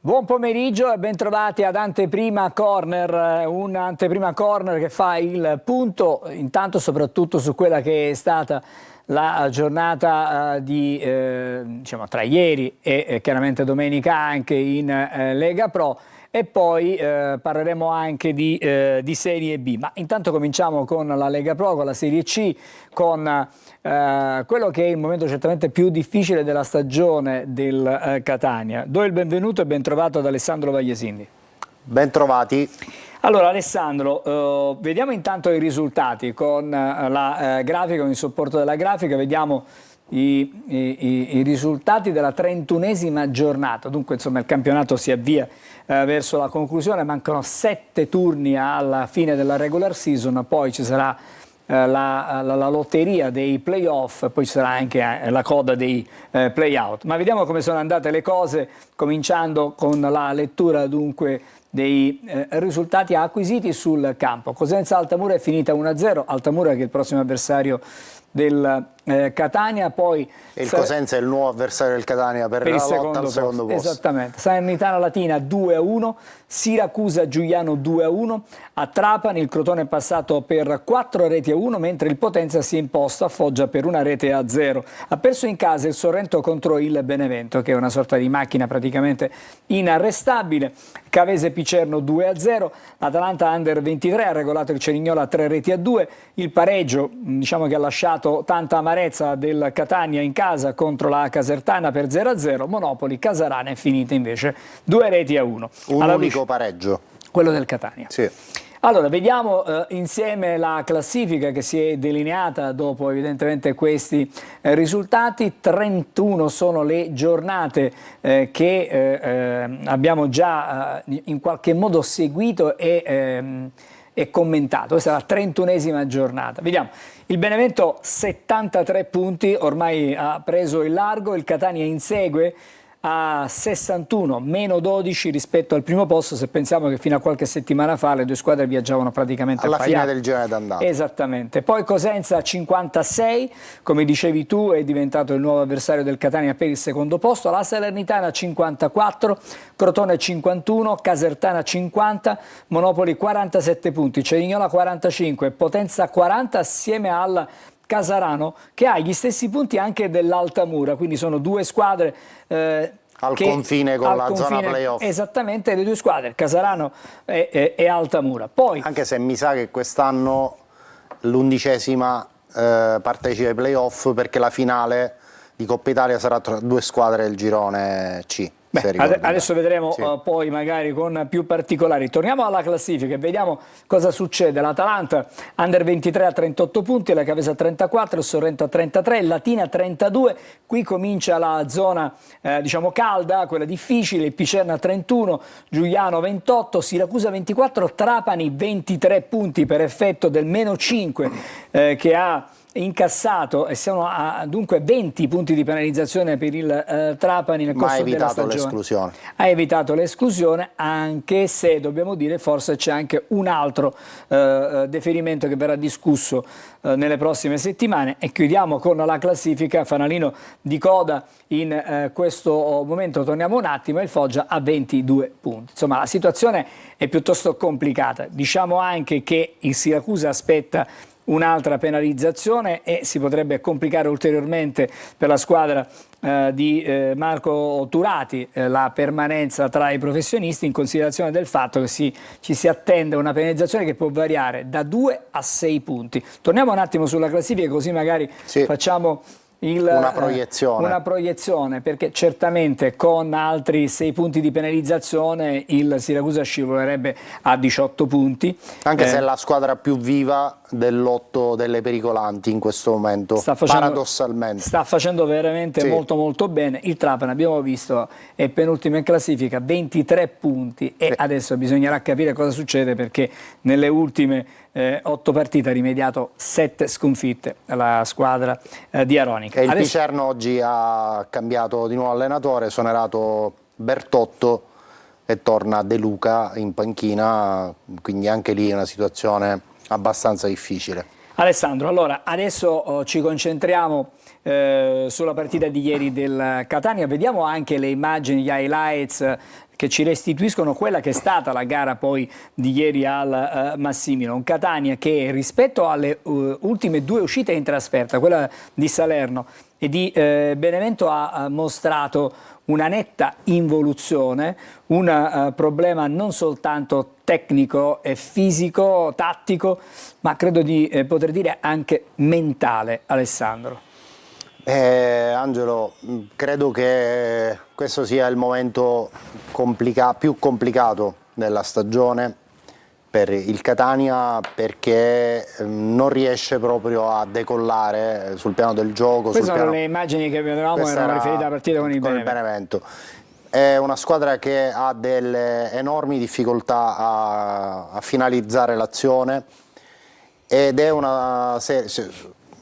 Buon pomeriggio e bentrovati ad Anteprima Corner, un'anteprima corner che fa il punto intanto soprattutto su quella che è stata la giornata diciamo, tra ieri e chiaramente domenica anche in Lega Pro, e poi parleremo anche di Serie B. Ma intanto cominciamo con la Lega Pro, con la Serie C, con quello che è il momento certamente più difficile della stagione del Catania. Do il benvenuto e ben trovato ad Alessandro Vagliesindi. Ben trovati. Allora Alessandro, vediamo intanto i risultati con la grafica, con il supporto della grafica, vediamo i risultati della 31esima giornata. Dunque insomma il campionato si avvia verso la conclusione, mancano 7 turni alla fine della regular season, poi ci sarà la lotteria dei playoff, poi ci sarà anche la coda dei playout. Ma vediamo come sono andate le cose, cominciando con la lettura dunque dei risultati acquisiti sul campo. Cosenza Altamura è finita 1-0, Altamura che è il prossimo avversario del Catania, poi il Cosenza è il nuovo avversario del Catania per la lotta al secondo posto. Esattamente. Salernitana Latina 2-1, Siracusa Giuliano 2-1, a Trapani il Crotone è passato per 4-1, mentre il Potenza si è imposto a Foggia per 1-0. Ha perso in casa il Sorrento contro il Benevento, che è una sorta di macchina praticamente inarrestabile. Cavese Picerno 2-0, l'Atalanta Under 23 ha regolato il Cerignola 3-2, il pareggio diciamo che ha lasciato tanta amarezza del Catania in casa contro la Casertana per 0-0, Monopoli Casarana è finita invece 2-1. Un unico pareggio. Quello del Catania. Sì. Allora, vediamo insieme la classifica che si è delineata dopo evidentemente questi risultati. 31 sono le giornate che abbiamo già in qualche modo seguito e commentato. Questa è la 31esima giornata. Vediamo, il Benevento 73 punti, ormai ha preso il largo, il Catania insegue a 61, meno 12 rispetto al primo posto, se pensiamo che fino a qualche settimana fa le due squadre viaggiavano praticamente alla appaiate. fine del girone d'andata. Esattamente. Poi Cosenza 56, come dicevi tu, è diventato il nuovo avversario del Catania per il secondo posto. La Salernitana 54, Crotone 51, Casertana 50, Monopoli 47 punti, Cerignola 45, Potenza 40 assieme al Casarano, che ha gli stessi punti anche dell'Altamura, quindi sono due squadre al confine con la zona playoff. Esattamente, le due squadre, Casarano e Altamura. Poi, anche se mi sa che quest'anno l'11ª partecipa ai playoff, perché la finale di Coppa Italia sarà tra due squadre del girone C. Adesso vedremo sì. Poi magari con più particolari. Torniamo alla classifica e vediamo cosa succede. L'Atalanta Under 23 a 38 punti, la Cavesa a 34, il Sorrento a 33, il Latina a 32. Qui comincia la zona diciamo calda, quella difficile. Il Picerno a 31, Giuliano 28, Siracusa 24, Trapani 23 punti per effetto del meno 5 che ha incassato, e siamo a dunque 20 punti di penalizzazione per il Trapani nel corso della stagione. Ha evitato l'esclusione, anche se dobbiamo dire forse c'è anche un altro deferimento che verrà discusso nelle prossime settimane. E chiudiamo con la classifica, fanalino di coda in questo momento. Torniamo un attimo, il Foggia a 22 punti. Insomma, la situazione è piuttosto complicata. Diciamo anche che il Siracusa aspetta un'altra penalizzazione e si potrebbe complicare ulteriormente per la squadra di Marco Turati la permanenza tra i professionisti, in considerazione del fatto che ci si attende una penalizzazione che può variare da 2 a 6 punti. Torniamo un attimo sulla classifica, così magari facciamo una proiezione, perché certamente con altri 6 punti di penalizzazione il Siracusa scivolerebbe a 18 punti. Anche se è la squadra più viva del lotto delle pericolanti in questo momento, paradossalmente. Sta facendo veramente molto bene. Il Trapani, abbiamo visto, è penultimo in classifica, 23 punti e adesso bisognerà capire cosa succede, perché nelle ultime 8 partite ha rimediato 7 sconfitte la squadra di Aronica. E il Picerno oggi ha cambiato di nuovo allenatore, esonerato Bertotto e torna De Luca in panchina, quindi anche lì è una situazione abbastanza difficile. Alessandro, allora adesso ci concentriamo sulla partita di ieri del Catania, vediamo anche le immagini, gli highlights che ci restituiscono quella che è stata la gara poi di ieri al Massimino. Un Catania che rispetto alle ultime due uscite in trasferta, quella di Salerno e di Benevento, ha mostrato una netta involuzione, un problema non soltanto tecnico e fisico, tattico, ma credo di poter dire anche mentale, Alessandro. Angelo, credo che questo sia il momento più complicato della stagione per il Catania, perché non riesce proprio a decollare sul piano del gioco. Queste sono le immagini che vedevamo, erano riferite alla partita con il Benevento. È una squadra che ha delle enormi difficoltà a finalizzare l'azione, ed è una serie,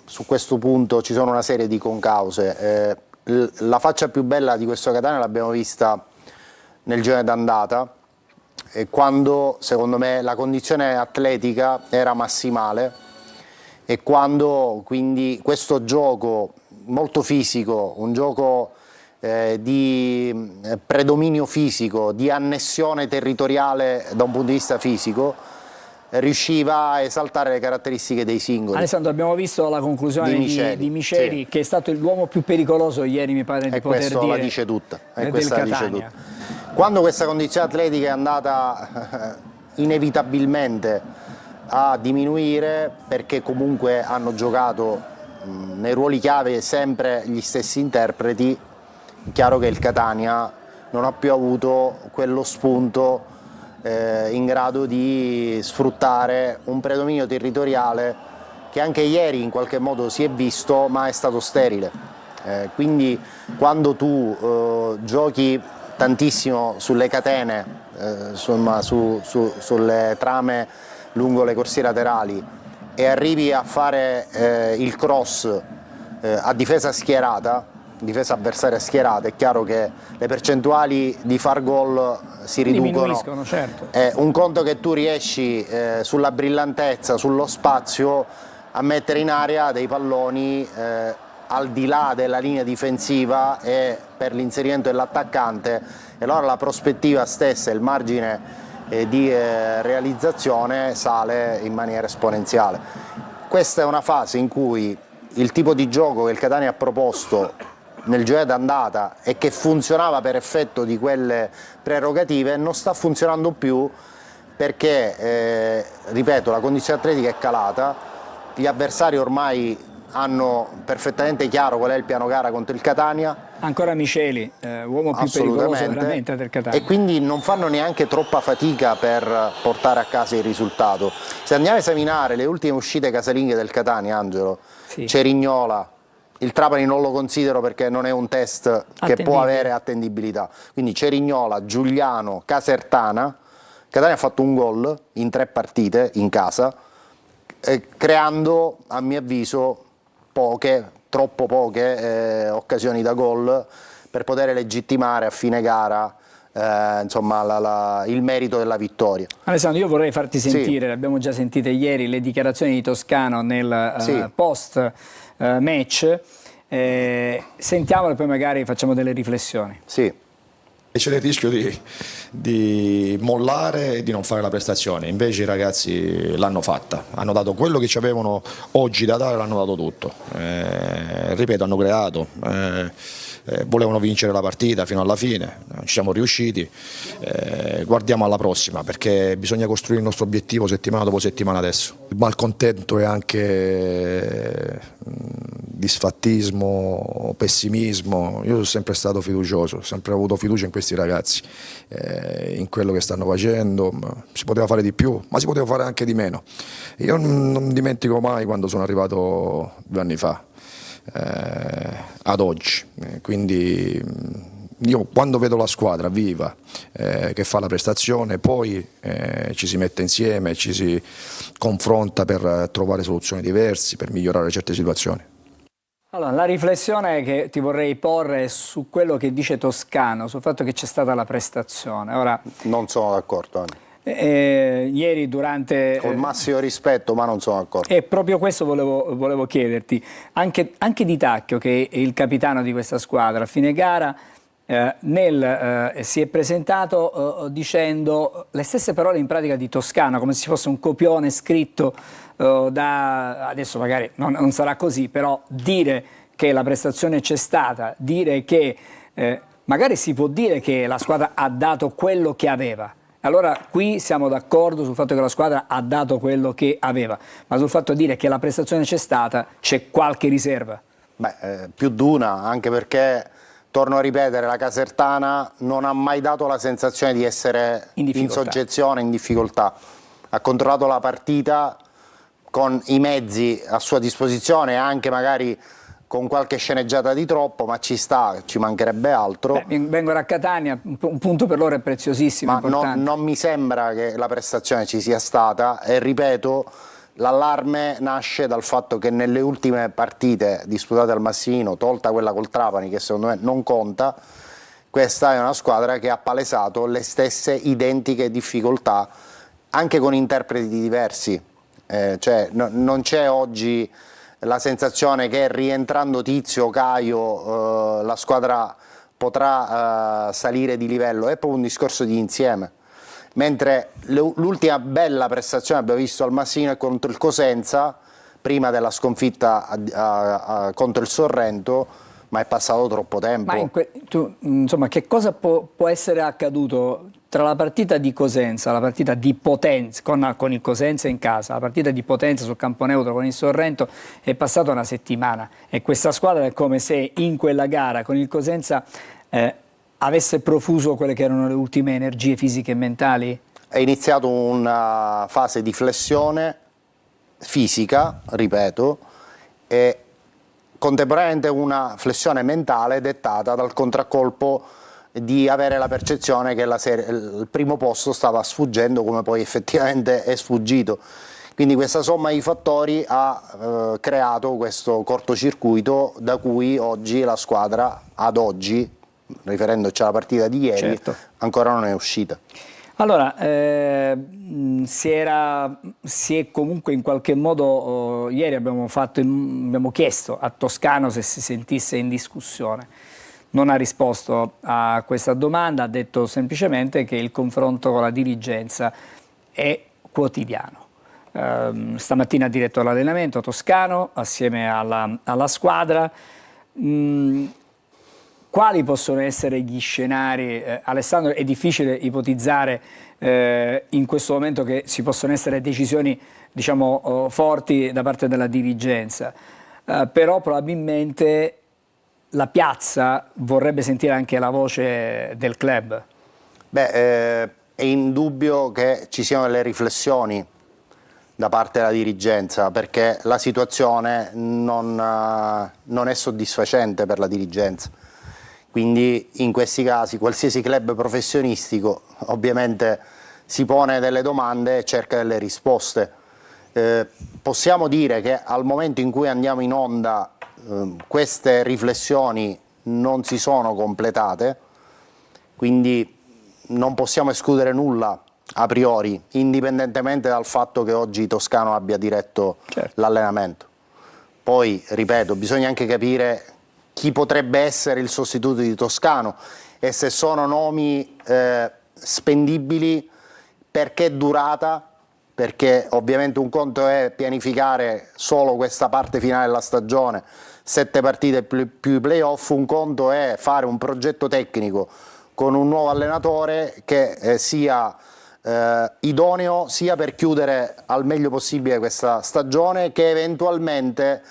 su questo punto ci sono una serie di concause. La faccia più bella di questo Catania l'abbiamo vista nel girone d'andata, quando secondo me la condizione atletica era massimale, e quando quindi questo gioco molto fisico, un gioco di predominio fisico, di annessione territoriale da un punto di vista fisico, riusciva a esaltare le caratteristiche dei singoli. Alessandro, abbiamo visto la conclusione di Miceli, sì, che è stato l'uomo più pericoloso ieri, mi pare di poter dire. E questo la dice tutta. Quando questa condizione atletica è andata inevitabilmente a diminuire, perché comunque hanno giocato nei ruoli chiave sempre gli stessi interpreti, è chiaro che il Catania non ha più avuto quello spunto in grado di sfruttare un predominio territoriale che anche ieri in qualche modo si è visto, ma è stato sterile. Quindi quando tu giochi tantissimo sulle catene, sulle trame lungo le corsie laterali, e arrivi a fare il cross a difesa schierata, difesa avversaria schierata, è chiaro che le percentuali di far gol si riducono. Certo. Un conto che tu riesci sulla brillantezza, sullo spazio, a mettere in aria dei palloni al di là della linea difensiva e per l'inserimento dell'attaccante, e allora la prospettiva stessa, il margine di realizzazione sale in maniera esponenziale. Questa è una fase in cui il tipo di gioco che il Catania ha proposto nel girone d'andata e che funzionava per effetto di quelle prerogative non sta funzionando più, perché ripeto, la condizione atletica è calata, gli avversari ormai hanno perfettamente chiaro qual è il piano gara contro il Catania. Ancora Miceli, uomo più pericoloso veramente del Catania, e quindi non fanno neanche troppa fatica per portare a casa il risultato. Se andiamo a esaminare le ultime uscite casalinghe del Catania, Angelo, sì, Cerignola, il Trapani non lo considero perché non è un test che può avere attendibilità, quindi Cerignola, Giuliano, Casertana. Catania ha fatto un gol in 3 partite in casa, creando a mio avviso troppo poche occasioni da gol per poter legittimare a fine gara insomma, il merito della vittoria. Alessandro, io vorrei farti sentire, le abbiamo già sentite ieri, le dichiarazioni di Toscano nel post match, sentiamole e poi magari facciamo delle riflessioni. Sì. C'è il rischio di mollare e di non fare la prestazione, invece i ragazzi l'hanno fatta, hanno dato quello che ci avevano oggi da dare, l'hanno dato tutto, ripeto, hanno creato, volevano vincere la partita fino alla fine, ci siamo riusciti, guardiamo alla prossima perché bisogna costruire il nostro obiettivo settimana dopo settimana adesso. Il malcontento è anche disfattismo, pessimismo. Io sono sempre stato fiducioso, ho sempre avuto fiducia in questi ragazzi, in quello che stanno facendo. Si poteva fare di più, ma si poteva fare anche di meno. Io non dimentico mai quando sono arrivato 2 anni fa ad oggi, quindi io quando vedo la squadra viva che fa la prestazione, poi ci si mette insieme, ci si confronta per trovare soluzioni diverse, per migliorare certe situazioni. Allora, la riflessione che ti vorrei porre è su quello che dice Toscano, sul fatto che c'è stata la prestazione. Ora, non sono d'accordo. Ieri durante... Con massimo rispetto, ma non sono d'accordo. E proprio questo volevo chiederti, anche Di Tacchio, che è il capitano di questa squadra, a fine gara si è presentato dicendo le stesse parole in pratica di Toscano, come se fosse un copione scritto adesso magari non sarà così, però dire che la prestazione c'è stata, dire che magari si può dire che la squadra ha dato quello che aveva. Allora qui siamo d'accordo sul fatto che la squadra ha dato quello che aveva, ma sul fatto di dire che la prestazione c'è stata c'è qualche riserva? Beh, più di una, anche perché, torno a ripetere, la Casertana non ha mai dato la sensazione di essere in soggezione, in difficoltà. Ha controllato la partita con i mezzi a sua disposizione, anche magari con qualche sceneggiata di troppo, ma ci sta, ci mancherebbe altro. Beh, vengono a Catania, un punto per loro è preziosissimo, ma non mi sembra che la prestazione ci sia stata, e ripeto, l'allarme nasce dal fatto che nelle ultime partite disputate al Massino, tolta quella col Trapani che secondo me non conta, questa è una squadra che ha palesato le stesse identiche difficoltà, anche con interpreti diversi. Cioè, non c'è oggi la sensazione che rientrando Tizio o Caio la squadra potrà salire di livello, è proprio un discorso di insieme. Mentre l'ultima bella prestazione che abbiamo visto al Massino è contro il Cosenza, prima della sconfitta contro il Sorrento, ma è passato troppo tempo. Ma insomma, che cosa può essere accaduto tra la partita di Cosenza, la partita di Potenza con il Cosenza in casa, la partita di Potenza sul campo neutro con il Sorrento? È passata una settimana e questa squadra è come se in quella gara con il Cosenza avesse profuso quelle che erano le ultime energie fisiche e mentali? È iniziato una fase di flessione fisica, ripeto, e contemporaneamente una flessione mentale dettata dal contraccolpo di avere la percezione che il primo posto stava sfuggendo, come poi effettivamente è sfuggito. Quindi questa somma di fattori ha creato questo cortocircuito da cui oggi la squadra, ad oggi, riferendoci alla partita di ieri, certo, ancora non è uscita. Allora, si è comunque in qualche modo, ieri abbiamo chiesto a Toscano se si sentisse in discussione. Non ha risposto a questa domanda, ha detto semplicemente che il confronto con la dirigenza è quotidiano. Stamattina ha diretto l'allenamento Toscano assieme alla squadra. Quali possono essere gli scenari? Alessandro, è difficile ipotizzare in questo momento che ci possono essere decisioni, diciamo, forti da parte della dirigenza, però probabilmente la piazza vorrebbe sentire anche la voce del club. Beh, è indubbio che ci siano delle riflessioni da parte della dirigenza, perché la situazione non è soddisfacente per la dirigenza. Quindi in questi casi qualsiasi club professionistico ovviamente si pone delle domande e cerca delle risposte. Possiamo dire che al momento in cui andiamo in onda queste riflessioni non si sono completate, quindi non possiamo escludere nulla a priori, indipendentemente dal fatto che oggi Toscano abbia diretto l'allenamento. Poi, ripeto, bisogna anche capire chi potrebbe essere il sostituto di Toscano e se sono nomi spendibili, per che durata, perché ovviamente un conto è pianificare solo questa parte finale della stagione, 7 partite più i playoff, un conto è fare un progetto tecnico con un nuovo allenatore che sia idoneo sia per chiudere al meglio possibile questa stagione che eventualmente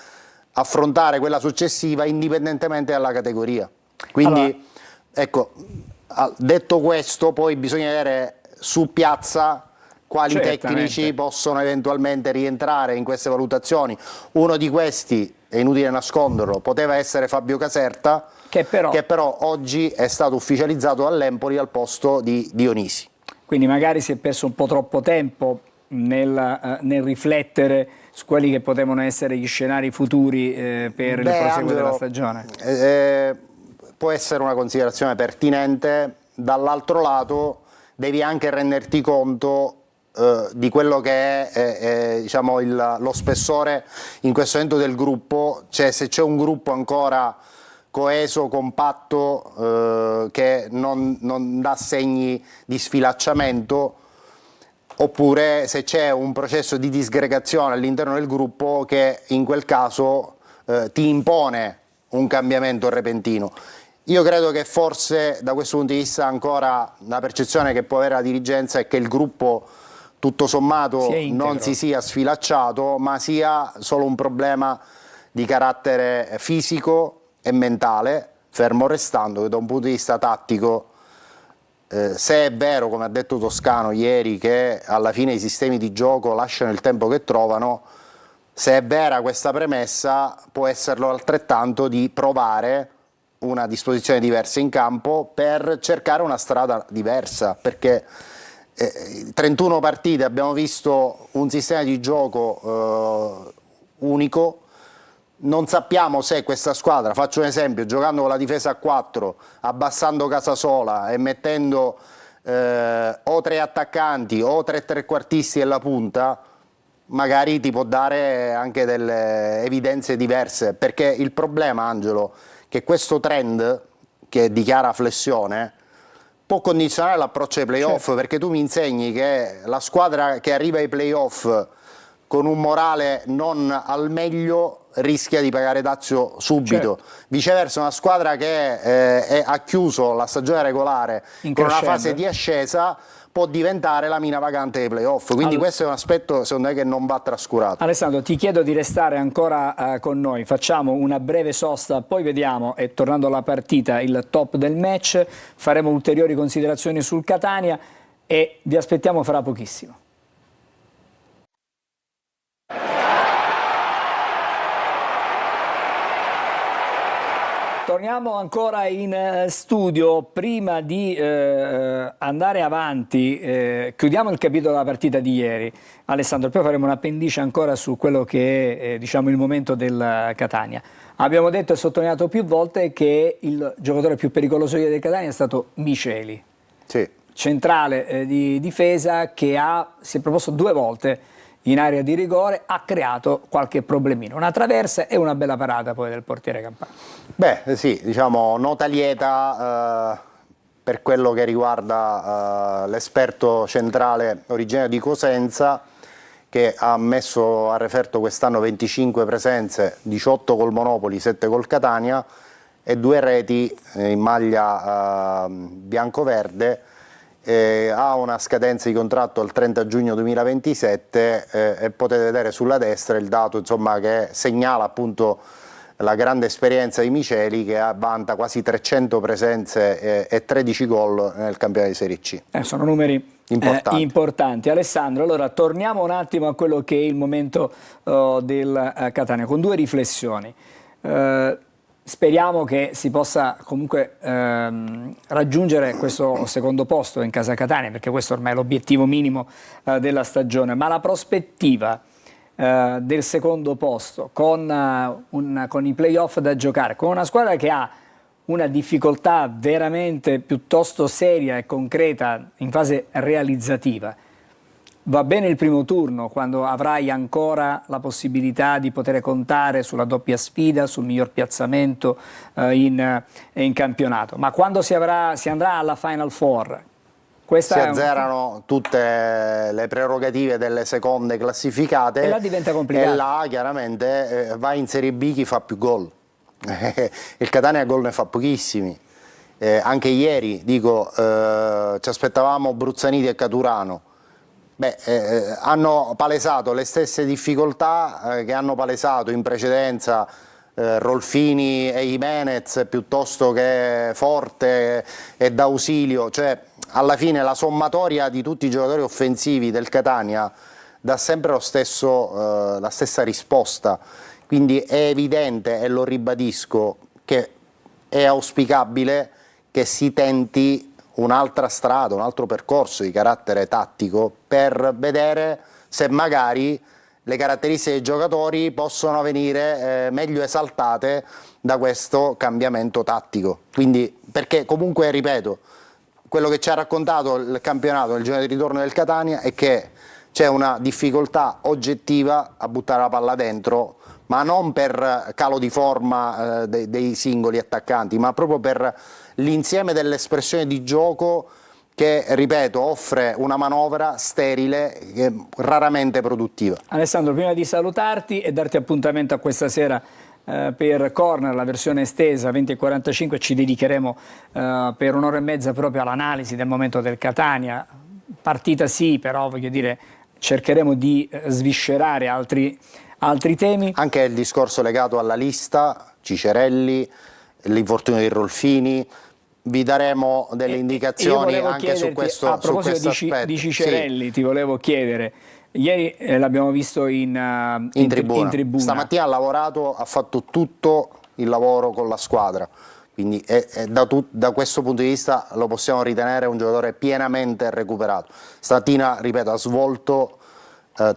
affrontare quella successiva indipendentemente dalla categoria. Quindi allora, ecco, detto questo, poi bisogna vedere su piazza quali tecnici possono eventualmente rientrare in queste valutazioni. Uno di questi, è inutile nasconderlo, poteva essere Fabio Caserta, che però oggi è stato ufficializzato dall'Empoli al posto di Dionisi. Quindi magari si è perso un po' troppo tempo nel riflettere su quelli che potevano essere gli scenari futuri per il proseguo della stagione. Può essere una considerazione pertinente. Dall'altro lato devi anche renderti conto di quello che è diciamo lo spessore in questo momento del gruppo, cioè se c'è un gruppo ancora coeso, compatto, che non dà segni di sfilacciamento, oppure se c'è un processo di disgregazione all'interno del gruppo che in quel caso ti impone un cambiamento repentino. Io credo che forse da questo punto di vista ancora la percezione che può avere la dirigenza è che il gruppo tutto sommato non si sia sfilacciato, ma sia solo un problema di carattere fisico e mentale, fermo restando che da un punto di vista tattico, se è vero, come ha detto Toscano ieri, che alla fine i sistemi di gioco lasciano il tempo che trovano, se è vera questa premessa, può esserlo altrettanto di provare una disposizione diversa in campo per cercare una strada diversa, perché 31 partite abbiamo visto un sistema di gioco unico. Non sappiamo se questa squadra, faccio un esempio, giocando con la difesa a 4, abbassando Casasola e mettendo o 3 attaccanti o 3 trequartisti alla punta, magari ti può dare anche delle evidenze diverse, perché il problema, Angelo, che questo trend che dichiara flessione può condizionare l'approccio ai playoff, certo. Perché tu mi insegni che la squadra che arriva ai playoff con un morale non al meglio rischia di pagare dazio subito, certo. Viceversa una squadra che ha chiuso la stagione regolare con una fase di ascesa può diventare la mina vagante dei playoff, quindi questo è un aspetto secondo me che non va trascurato. Alessandro, ti chiedo di restare ancora con noi, facciamo una breve sosta, poi vediamo, e tornando alla partita, il top del match, faremo ulteriori considerazioni sul Catania e vi aspettiamo fra pochissimo. Torniamo ancora in studio. Prima di andare avanti, chiudiamo il capitolo della partita di ieri. Alessandro, poi faremo un'appendice ancora su quello che è diciamo, il momento del Catania. Abbiamo detto e sottolineato più volte che il giocatore più pericoloso del Catania è stato Miceli, sì. Centrale di difesa che si è proposto 2 volte in area di rigore, ha creato qualche problemino, una traversa e una bella parata poi del portiere Campana. Beh sì, diciamo nota lieta per quello che riguarda l'esperto centrale originario di Cosenza, che ha messo a referto quest'anno 25 presenze, 18 col Monopoli, 7 col Catania e 2 reti in maglia bianco-verde. Ha una scadenza di contratto al 30 giugno 2027 e potete vedere sulla destra il dato insomma, che segnala appunto la grande esperienza di Miceli, che vanta quasi 300 presenze e 13 gol nel campionato di Serie C. Sono numeri importanti. Alessandro, allora torniamo un attimo a quello che è il momento del Catania con 2 riflessioni. Speriamo che si possa comunque raggiungere questo secondo posto in casa Catania, perché questo ormai è l'obiettivo minimo della stagione, ma la prospettiva del secondo posto con i playoff da giocare, con una squadra che ha una difficoltà veramente piuttosto seria e concreta in fase realizzativa. Va bene il primo turno, quando avrai ancora la possibilità di poter contare sulla doppia sfida, sul miglior piazzamento in campionato, ma quando si andrà alla Final Four, si azzerano tutte le prerogative delle seconde classificate e là diventa complicato. E là chiaramente va in Serie B chi fa più gol. Il Catania gol ne fa pochissimi. Anche ieri, dico, ci aspettavamo Bruzzaniti e Caturano. Hanno palesato le stesse difficoltà che hanno palesato in precedenza Rolfini e Jimenez, piuttosto che Forte e D'Ausilio, cioè alla fine la sommatoria di tutti i giocatori offensivi del Catania dà sempre la stessa risposta, quindi è evidente, e lo ribadisco, che è auspicabile che si tenti un'altra strada, un altro percorso di carattere tattico per vedere se magari le caratteristiche dei giocatori possono venire meglio esaltate da questo cambiamento tattico. Quindi, perché comunque, ripeto, quello che ci ha raccontato il campionato nel giorno di ritorno del Catania è che c'è una difficoltà oggettiva a buttare la palla dentro, ma non per calo di forma dei singoli attaccanti, ma proprio per l'insieme dell'espressione di gioco che, ripeto, offre una manovra sterile, raramente produttiva. Alessandro, prima di salutarti e darti appuntamento a questa sera per Corner, la versione estesa 20:45, ci dedicheremo per un'ora e mezza proprio all'analisi del momento del Catania. Partita sì, però voglio dire, cercheremo di sviscerare altri temi. Anche il discorso legato alla lista, Cicerelli, l'infortunio di Rolfini, vi daremo delle indicazioni anche su questo aspetto. A proposito di Cicerelli, sì, ti volevo chiedere, ieri l'abbiamo visto in tribuna. Stamattina ha lavorato, ha fatto tutto il lavoro con la squadra, quindi da questo punto di vista lo possiamo ritenere un giocatore pienamente recuperato. Stamattina, ripeto, ha svolto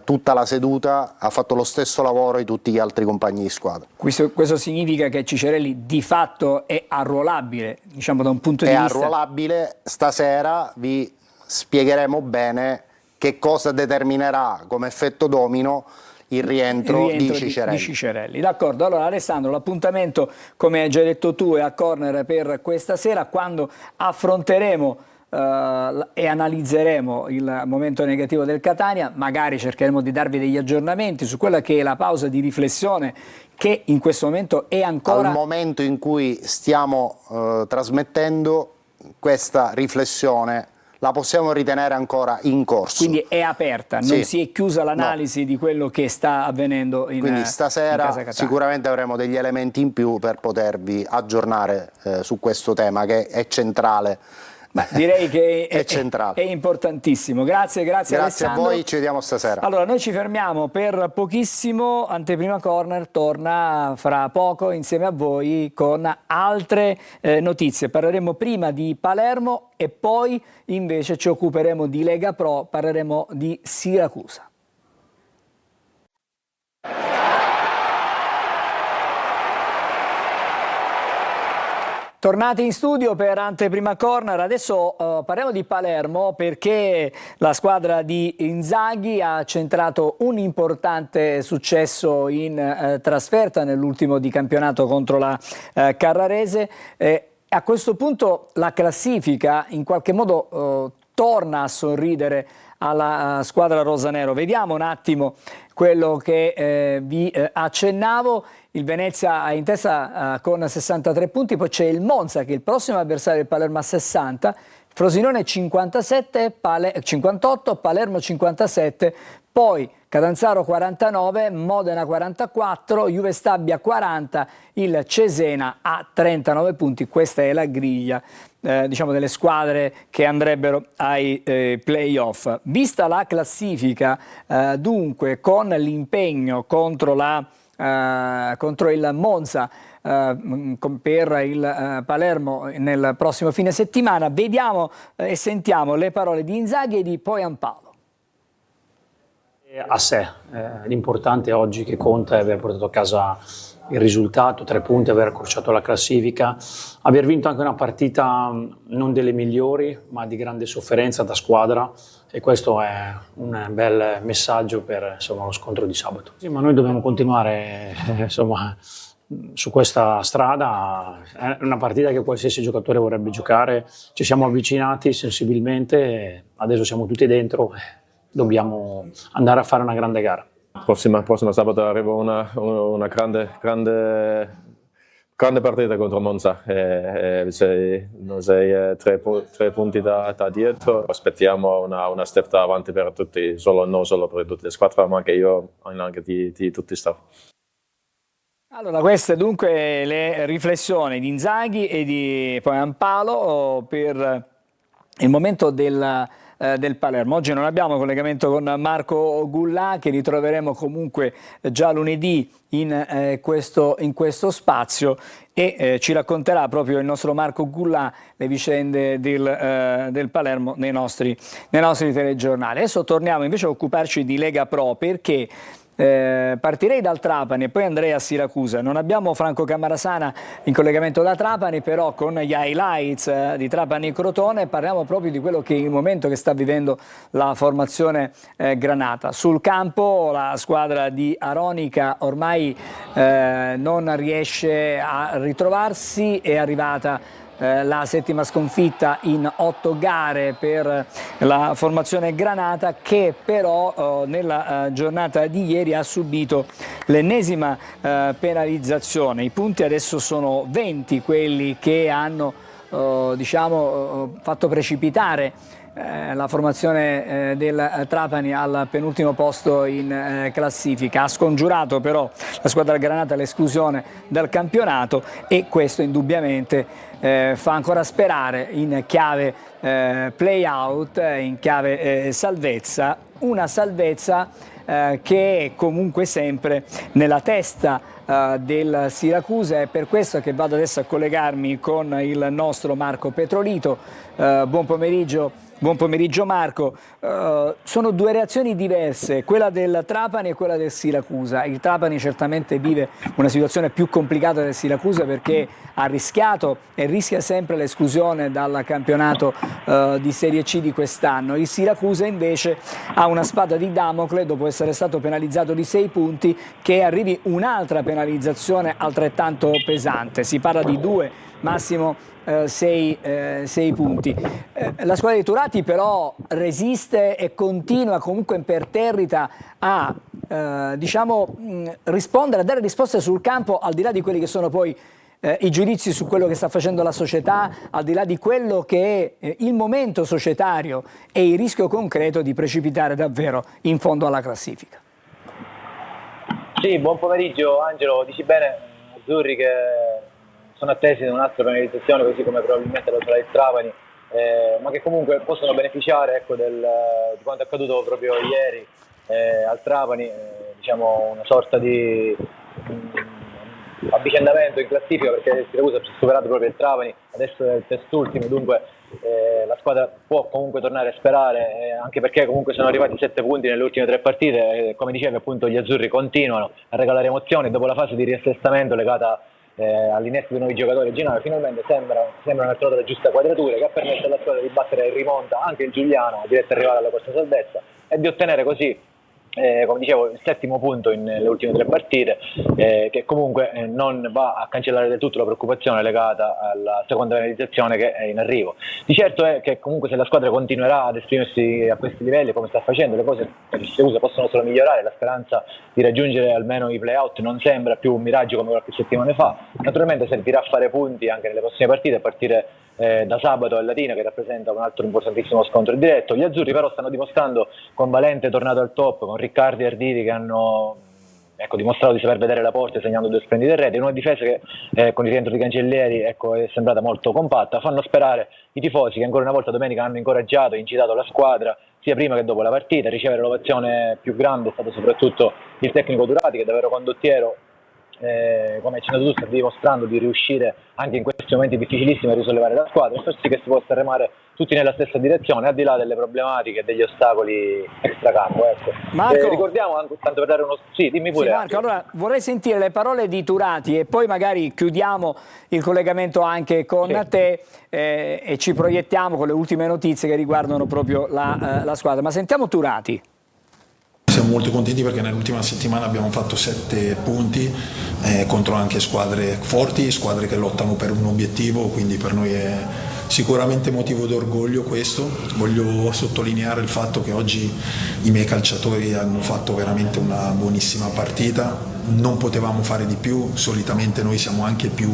tutta la seduta, ha fatto lo stesso lavoro di tutti gli altri compagni di squadra. Questo significa che Cicerelli di fatto è arruolabile, diciamo, da un punto di vista... È arruolabile. Stasera vi spiegheremo bene che cosa determinerà come effetto domino il rientro di Cicerelli. D'accordo, allora Alessandro, l'appuntamento, come hai già detto tu, è a Corner per questa sera, quando affronteremo e analizzeremo il momento negativo del Catania. Magari cercheremo di darvi degli aggiornamenti su quella che è la pausa di riflessione che in questo momento è ancora... Al momento in cui stiamo trasmettendo, questa riflessione la possiamo ritenere ancora in corso. Quindi è aperta, non si è chiusa l'analisi di quello che sta avvenendo in Quindi stasera in casa Catania. Sicuramente avremo degli elementi in più per potervi aggiornare su questo tema che è centrale. Ma direi che è importantissimo. Grazie Alessandro. A voi, ci vediamo stasera. Allora, noi ci fermiamo per pochissimo. Anteprima Corner torna fra poco insieme a voi con altre notizie. Parleremo prima di Palermo e poi invece ci occuperemo di Lega Pro, parleremo di Siracusa. Tornati in studio per Anteprima Corner, adesso parliamo di Palermo perché la squadra di Inzaghi ha centrato un importante successo in trasferta nell'ultimo di campionato contro la Carrarese. A questo punto la classifica in qualche modo torna a sorridere alla squadra rosanero. Vediamo un attimo quello che vi accennavo. Il Venezia è in testa con 63 punti, poi c'è il Monza che è il prossimo avversario del Palermo a 60, Frosinone 57, 58, Palermo 57, poi Catanzaro 49, Modena 44, Juve Stabia 40, il Cesena a 39 punti. Questa è la griglia diciamo delle squadre che andrebbero ai playoff. Vista la classifica dunque con l'impegno contro il Monza per il Palermo nel prossimo fine settimana, vediamo e sentiamo le parole di Inzaghi e di Poyampalo. A sé, l'importante oggi che conta è aver portato a casa il risultato, 3 punti, aver accorciato la classifica, aver vinto anche una partita non delle migliori ma di grande sofferenza da squadra, e questo è un bel messaggio per lo scontro di sabato. Sì, ma noi dobbiamo continuare su questa strada, è una partita che qualsiasi giocatore vorrebbe giocare, ci siamo avvicinati sensibilmente, adesso siamo tutti dentro, dobbiamo andare a fare una grande gara. Prossima sabato arriva una grande partita contro Monza, noi sei 3 punti da dietro, aspettiamo una step avanti per tutti, non solo per tutte le squadre ma anche io, anche di tutti i staff. Allora, queste dunque le riflessioni di Inzaghi e di Poyampalo per il momento del Palermo. Oggi non abbiamo collegamento con Marco Gullà, che ritroveremo comunque già lunedì in questo spazio, e ci racconterà proprio il nostro Marco Gullà le vicende del Palermo nei nostri telegiornali. Adesso torniamo invece a occuparci di Lega Pro, perché partirei dal Trapani e poi andrei a Siracusa. Non abbiamo Franco Camarasana in collegamento da Trapani, però con gli highlights di Trapani Crotone parliamo proprio di quello che è il momento che sta vivendo la formazione granata. Sul campo la squadra di Aronica ormai non riesce a ritrovarsi, è arrivata la settima sconfitta in 8 gare per la formazione granata, che però nella giornata di ieri ha subito l'ennesima penalizzazione. I punti adesso sono 20 quelli che hanno fatto precipitare la formazione del Trapani al penultimo posto in classifica. Ha scongiurato però la squadra granata l'esclusione dal campionato, e questo indubbiamente fa ancora sperare in chiave play out, in chiave salvezza, una salvezza che è comunque sempre nella testa del Siracusa. È per questo che vado adesso a collegarmi con il nostro Marco Petrolito. Buon pomeriggio. Buon pomeriggio Marco. Sono due reazioni diverse, quella del Trapani e quella del Siracusa. Il Trapani certamente vive una situazione più complicata del Siracusa, perché ha rischiato e rischia sempre l'esclusione dal campionato di Serie C di quest'anno. Il Siracusa invece ha una spada di Damocle, dopo essere stato penalizzato di 6 punti, che arrivi un'altra penalizzazione altrettanto pesante. Si parla di 2, massimo 6 punti. La squadra di Turati però resiste e continua comunque imperterrita a rispondere, a dare risposte sul campo, al di là di quelli che sono poi i giudizi su quello che sta facendo la società, al di là di quello che è il momento societario e il rischio concreto di precipitare davvero in fondo alla classifica. Sì, buon pomeriggio Angelo, dici bene, azzurri che sono attesi da un'altra penalizzazione, così come probabilmente lo sarà il Trapani, ma che comunque possono beneficiare, ecco, di quanto è accaduto proprio ieri al Trapani, diciamo una sorta di avvicendamento in classifica, perché il Siracusa ha superato proprio il Trapani, adesso è il testultimo, dunque la squadra può comunque tornare a sperare, anche perché comunque sono arrivati 7 punti nelle ultime 3 partite, come dicevi appunto gli azzurri continuano a regalare emozioni dopo la fase di riassestamento legata all'innesto di nuovi giocatori. Genoa finalmente sembra aver trovato la giusta quadratura, che ha permesso alla squadra di battere in rimonta anche il Giuliano, diretta rivale alla corsa salvezza, e di ottenere così, come dicevo, il 7° punto nelle ultime 3 partite, che comunque non va a cancellare del tutto la preoccupazione legata alla seconda penalizzazione che è in arrivo. Di certo è che comunque se la squadra continuerà ad esprimersi a questi livelli come sta facendo, le cose per il Siracusa possono solo migliorare. La speranza di raggiungere almeno i play-out non sembra più un miraggio come qualche settimana fa. Naturalmente servirà a fare punti anche nelle prossime partite, a partire da sabato al Latina, che rappresenta un altro importantissimo scontro diretto. Gli azzurri però stanno dimostrando, con Valente tornato al top, con Riccardi e Arditi che hanno dimostrato di saper vedere la porta segnando 2 splendide reti, una difesa che con il rientro di Cancellieri è sembrata molto compatta. Fanno sperare i tifosi, che ancora una volta domenica hanno incoraggiato e incitato la squadra sia prima che dopo la partita. A ricevere l'ovazione più grande è stato soprattutto il tecnico Turati, che davvero condottiero, come accennato tu, sta dimostrando di riuscire anche in questi momenti difficilissimi a risollevare la squadra e far sì che si possa remare tutti nella stessa direzione, al di là delle problematiche e degli ostacoli extracampo. Ecco. Marco, ricordiamo anche, tanto per dare uno... Sì, dimmi pure. Sì, Marco, allora vorrei sentire le parole di Turati e poi magari chiudiamo il collegamento anche con te e ci proiettiamo con le ultime notizie che riguardano proprio la squadra. Ma sentiamo Turati. Siamo molto contenti perché nell'ultima settimana abbiamo fatto 7 punti contro anche squadre forti, squadre che lottano per un obiettivo, quindi per noi è sicuramente motivo d'orgoglio questo. Voglio sottolineare il fatto che oggi i miei calciatori hanno fatto veramente una buonissima partita, non potevamo fare di più, solitamente noi siamo anche più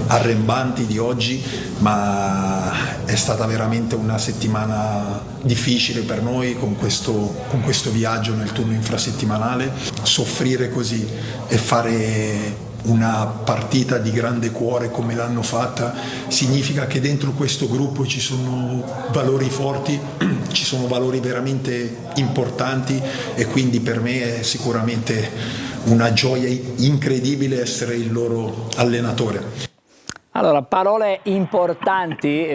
arrembanti di oggi, ma è stata veramente una settimana difficile per noi con questo viaggio nel turno infrasettimanale. Soffrire così e fare una partita di grande cuore come l'hanno fatta significa che dentro questo gruppo ci sono valori forti, ci sono valori veramente importanti, e quindi per me è sicuramente una gioia incredibile essere il loro allenatore. Allora, parole importanti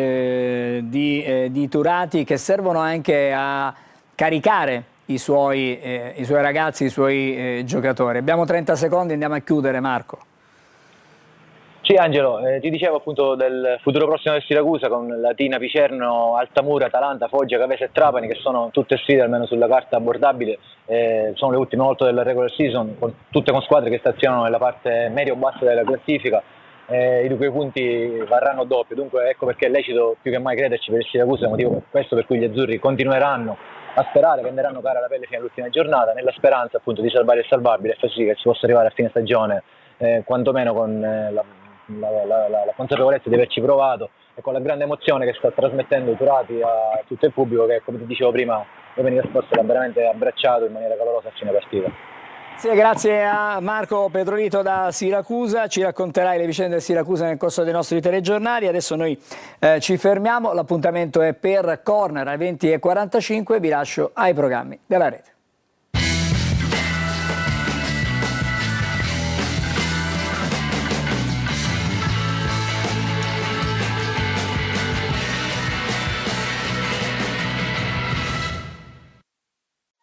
di Turati, che servono anche a caricare i suoi ragazzi, i suoi giocatori. Abbiamo 30 secondi, andiamo a chiudere, Marco. Sì, Angelo, ti dicevo appunto del futuro prossimo del Siracusa con Latina, Picerno, Altamura, Atalanta, Foggia, Cavese e Trapani, che sono tutte sfide almeno sulla carta abbordabili, sono le ultime volte della regular season, tutte con squadre che stazionano nella parte medio-bassa della classifica, i cui punti varranno doppio, dunque ecco perché è lecito più che mai crederci per il Siracusa, motivo questo per cui gli azzurri continueranno a sperare, venderanno cara la pelle fino all'ultima giornata, nella speranza appunto di salvare il salvabile e far sì che si possa arrivare a fine stagione quantomeno con la consapevolezza di averci provato e con la grande emozione che sta trasmettendo Turati a tutto il pubblico che, come ti dicevo prima, domenica scorsa l'ha veramente abbracciato in maniera calorosa a fine partita. Sì, grazie a Marco Pedrolito da Siracusa, ci racconterai le vicende del Siracusa nel corso dei nostri telegiornali. Adesso noi ci fermiamo, l'appuntamento è per Corner alle 20:45, vi lascio ai programmi della rete.